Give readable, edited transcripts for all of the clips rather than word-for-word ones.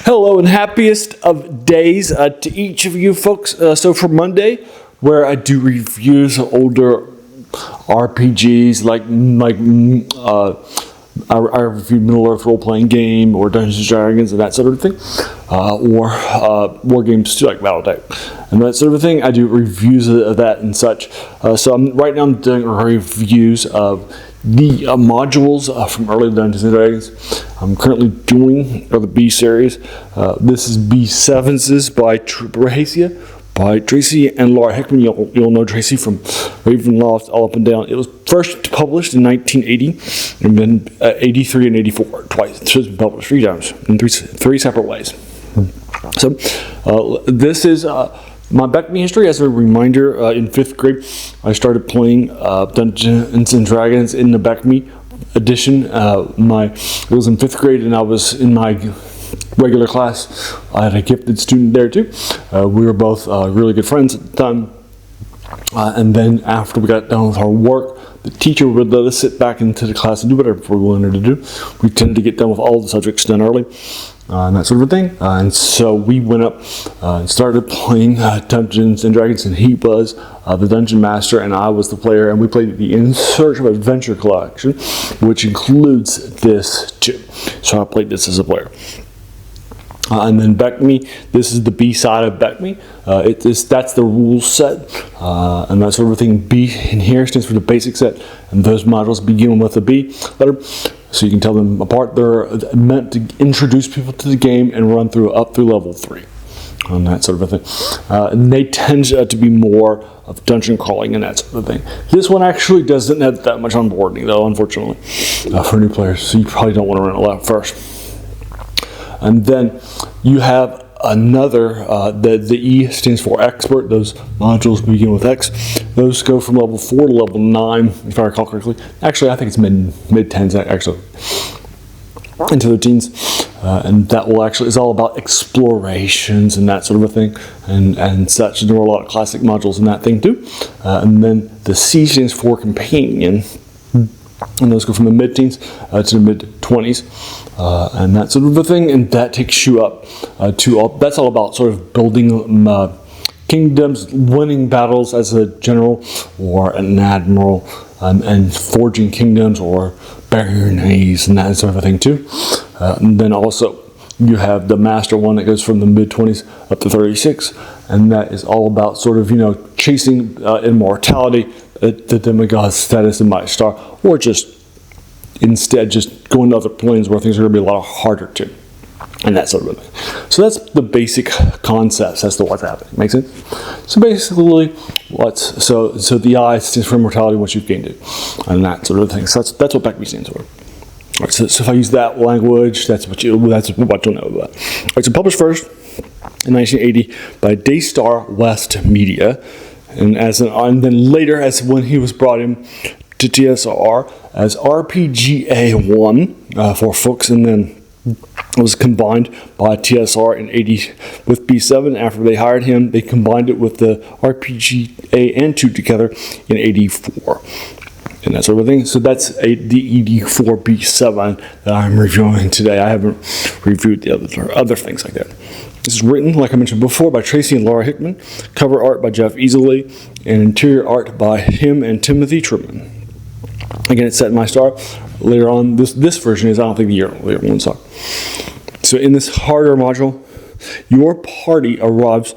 Hello and happiest of days to each of you folks. So for Monday, where I do reviews of older RPGs I reviewed Middle Earth role-playing game or Dungeons and Dragons and that sort of thing, or war games too, like Battletech and that sort of thing. I do reviews of that and such. So right now I'm doing reviews of the modules from early Dungeons and Dragons. I'm currently doing the B series. This is B7s by Rahasia by Tracy and Laura Hickman. You'll know Tracy from Ravenloft, All Up and Down. It was first published in 1980, and then 83 and 84 twice. So it's been published 3 times in three separate ways. So this is my BECMI history. As a reminder, in 5th grade, I started playing Dungeons and Dragons in the BECMI edition. It was in 5th grade, and I was in my regular class. I had a gifted student there too. We were both really good friends at the time. And then after we got done with our work, the teacher would let us sit back into the class and do whatever we wanted to do. We tended to get done with all the subjects done early. And that sort of thing. And so we went up and started playing Dungeons and Dragons, and he was the Dungeon Master and I was the player, and we played the In Search of Adventure collection, which includes this too. So I played this as a player. And then BECMI, this is the B side of BECMI. That's the rules set and that sort of thing. B in here stands for the basic set, and those modules begin with a B letter, so you can tell them apart. They're meant to introduce people to the game and run up through level 3 and that sort of a thing. And they tend to be more of dungeon crawling and that sort of thing. This one actually doesn't have that much onboarding though, unfortunately, for new players, so you probably don't want to run it out first. And then you have another, the E stands for expert. Those modules begin with X. Those go from level 4 to level 9, if I recall correctly. Actually, I think it's mid-10s, actually, into the teens. And that will actually is all about explorations and that sort of a thing, and such. There are a lot of classic modules in that thing too. And then the C stands for companion. And those go from the mid-teens to the mid-20s, and that sort of a thing, and that takes you up that's all about sort of building kingdoms, winning battles as a general or an admiral, and forging kingdoms or baronies and that sort of a thing too. And then also you have the master one that goes from the mid-20s up to 36, and that is all about sort of, chasing immortality, the demigod status in my star, or just instead just going to other planes where things are going to be a lot harder to, and that sort of thing. So that's the basic concepts as to what's happening. Make sense? So basically, so the I stands for immortality, what you've gained it, and that sort of thing. So that's what BECMI stands for. All right, so if I use that language, that's what you'll know about. All right, so published first in 1980 by Daystar West Media. And then later, as when he was brought in to TSR as RPGA1 for folks, and then it was combined by TSR in 80 with B7. After they hired him, they combined it with the RPGA and 2 together in 84. And that sort of thing. So that's the ED4 B7 that I'm reviewing today. I haven't reviewed the other things like that. This is written, like I mentioned before, by Tracy and Laura Hickman. Cover art by Jeff Easley, and interior art by him and Timothy Truman. Again, it's set in my star. Later on, this version is, I don't think the later ones are. So in this harder module, your party arrives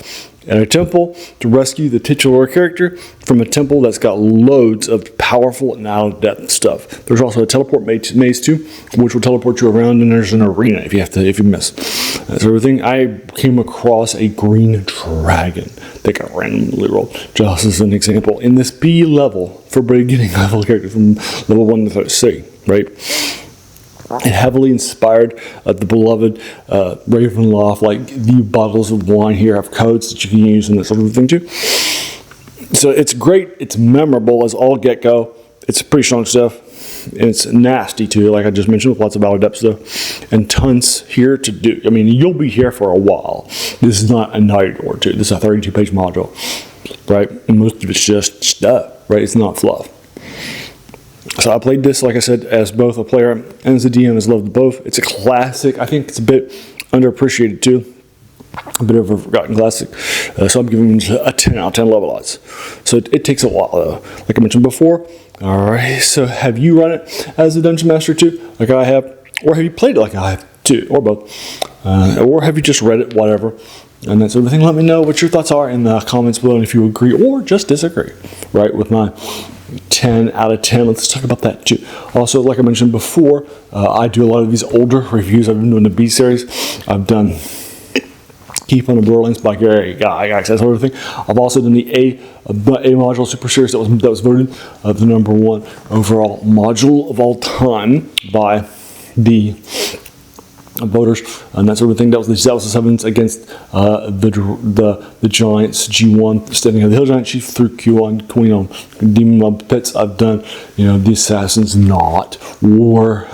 at a temple to rescue the titular character from a temple that's got loads of powerful and out-of-depth stuff. There's also a teleport maze too, which will teleport you around, and there's an arena if you miss. That sort of thing. I came across a green dragon that got randomly rolled, just as an example, in this B level for beginning level character from level 1 to C, right? It heavily inspired the beloved Ravenloft. Like the bottles of wine here have codes that you can use and that sort of thing too. So it's great. It's memorable as all get go. It's pretty strong stuff. And it's nasty too, like I just mentioned, with lots of out-of-depth stuff and tons here to do. I mean, you'll be here for a while. This is not a night or two. This is a 32-page module, right? And most of it's just stuff, right? It's not fluff. So I played this, like I said, as both a player and as a DM, has loved both. It's a classic. I think it's a bit underappreciated too. A bit of a forgotten classic. So I'm giving it a 10 out of 10 level odds. So it takes a while though. Like I mentioned before. Alright, so have you run it as a Dungeon Master too, like I have? Or have you played it like I have too? Or both? Or have you just read it, whatever? And that sort of thing. Let me know what your thoughts are in the comments below and if you agree or just disagree, right, with my 10 out of 10. Let's talk about that too. Also, like I mentioned before, I do a lot of these older reviews. I've been doing the B series. I've done Keep on the Borderlands by Gary Gygax, that sort of thing. I've also done the A module super series that was voted the #1 overall module of all time by the voters and that sort of thing. That was the 7s against the Giants G1, Standing of the Hill Giant Chief through Q1 Queen on Demon Mob Pits. I've done the Assassin's Knot, War,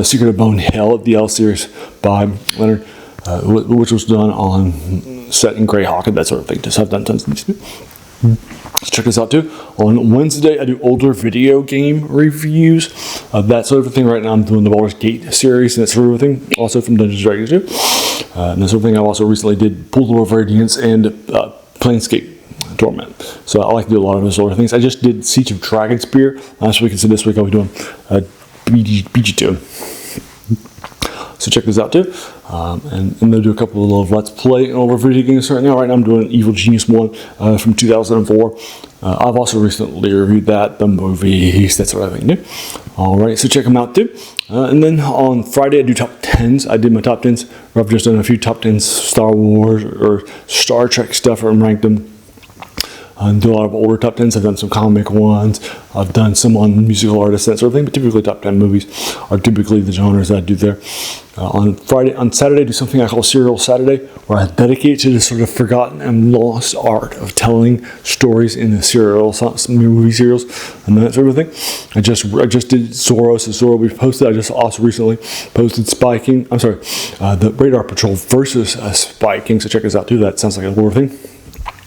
Secret of Bone Hell, the L series by Leonard, which was done on set in Greyhawk and that sort of thing. Just I've done tons of these. Let's check this out too. On Wednesday, I do older video game reviews of that sort of thing. Right now, I'm doing the Baldur's Gate series and that sort of thing. Also from Dungeons & Dragons too. And that sort of thing. I also recently did Pool of Radiance and Planescape Torment. So I like to do a lot of those sort of things. I just did Siege of Dragonspear last week, and so this week I'll be doing BG2. So check this out too. And I'm going to do a couple of Let's Play over video games right now. Right now I'm doing Evil Genius 1 from 2004. I've also recently reviewed that, the movies, that sort of thing too. Alright, so check them out too. And then on Friday I do top 10s. I did my top 10s. Where I've just done a few top 10s Star Wars or Star Trek stuff and ranked them. I do a lot of older top 10s. I've done some comic ones. I've done some on musical artists, that sort of thing. But typically top 10 movies are typically the genres that I do there. On Saturday, I do something I call Serial Saturday, where I dedicate to the sort of forgotten and lost art of telling stories in the movie serials and that sort of thing. I just did Zorro. So Zorro we posted. I just also recently posted Spy King. I'm sorry, the Radar Patrol versus Spy King. So check this out too. That sounds like a horror thing.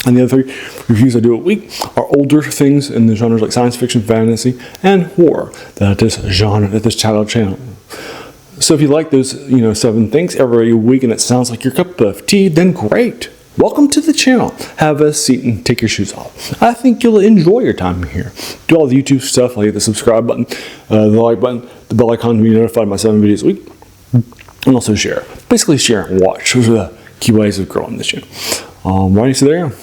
And the other 3 reviews I do a week are older things in the genres like science fiction, fantasy, and horror that this channel. So if you like those, 7 things every week and it sounds like your cup of tea, then great. Welcome to the channel. Have a seat and take your shoes off. I think you'll enjoy your time here. Do all the YouTube stuff, like the subscribe button, the like button, the bell icon to be notified of my 7 videos a week, and also share. Basically share and watch. Those are the key ways of growing this channel. Alrighty, so there you go.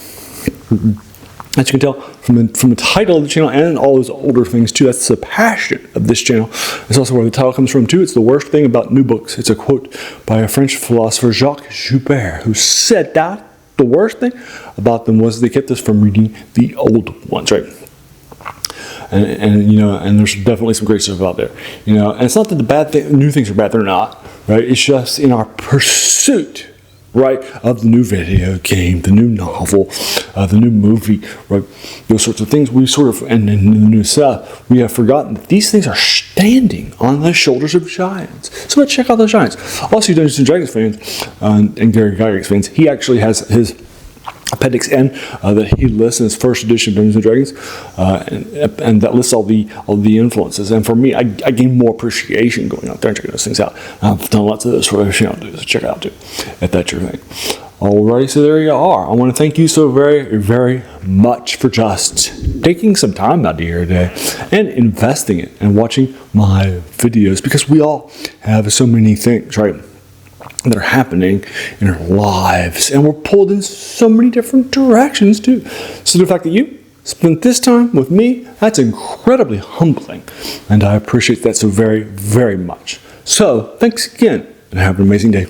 As you can tell from the title of the channel and all those older things too, that's the passion of this channel. It's also where the title comes from too. It's the worst thing about new books. It's a quote by a French philosopher, Jacques Joubert, who said that the worst thing about them was they kept us from reading the old ones, right? And there's definitely some great stuff out there, And it's not that the new things are bad; they're not, right? It's just in our pursuit, right, of the new video game, the new novel, the new movie, right, those sorts of things, we sort of, and in the new stuff, we have forgotten that these things are standing on the shoulders of giants. So let's check out those giants. Also, Dungeons & Dragons fans, and Gary Gygax fans, he actually has his Appendix N that he lists in his first edition of Dungeons & Dragons, and that lists all the influences. And for me, I gain more appreciation going out there and checking those things out. I've done lots of those for so check it out too, if that's your thing. Alrighty, so there you are. I want to thank you so very, very much for just taking some time out of your day and investing it and watching my videos, because we all have so many things, right, that are happening in our lives, and we're pulled in so many different directions too. So the fact that you spent this time with me, that's incredibly humbling, and I appreciate that so very, very much. So thanks again, and have an amazing day.